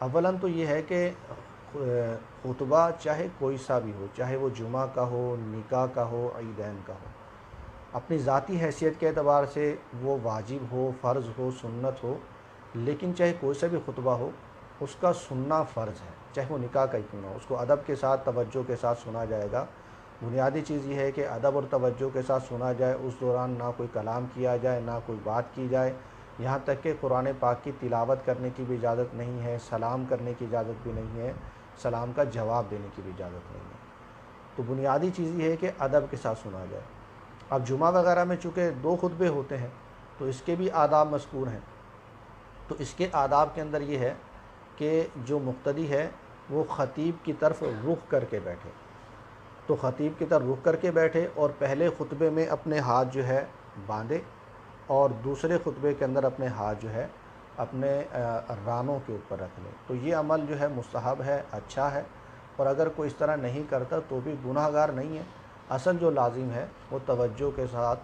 اولاً تو یہ ہے کہ خطبہ چاہے کوئی سا بھی ہو، چاہے وہ جمعہ کا ہو، نکاح کا ہو، عیدین کا ہو، اپنی ذاتی حیثیت کے اعتبار سے وہ واجب ہو، فرض ہو، سنت ہو، لیکن چاہے کوئی سا بھی خطبہ ہو اس کا سننا فرض ہے، چاہے وہ نکاح کا ہی کیوں نہ ہو، اس کو ادب کے ساتھ توجہ کے ساتھ سنا جائے گا۔ بنیادی چیز یہ ہے کہ ادب اور توجہ کے ساتھ سنا جائے، اس دوران نہ کوئی کلام کیا جائے، نہ کوئی بات کی جائے، یہاں تک کہ قرآن پاک کی تلاوت کرنے کی بھی اجازت نہیں ہے، سلام کرنے کی اجازت بھی نہیں ہے، سلام کا جواب دینے کی بھی اجازت نہیں ہے۔ تو بنیادی چیز یہ ہے کہ ادب کے ساتھ سنا جائے۔ اب جمعہ وغیرہ میں چونکہ 2 خطبے ہوتے ہیں تو اس کے بھی آداب مذکور ہیں، تو اس کے آداب کے اندر یہ ہے کہ جو مقتدی ہے وہ خطیب کی طرف رخ کر کے بیٹھے، تو خطیب کی طرف رخ کر کے بیٹھے اور پہلے خطبے میں اپنے ہاتھ جو ہے باندھے، اور دوسرے خطبے کے اندر اپنے ہاتھ جو ہے اپنے رانوں کے اوپر رکھ لیں۔ تو یہ عمل جو ہے مستحب ہے، اچھا ہے، اور اگر کوئی اس طرح نہیں کرتا تو بھی گناہ گار نہیں ہے۔ اصل جو لازم ہے وہ توجہ کے ساتھ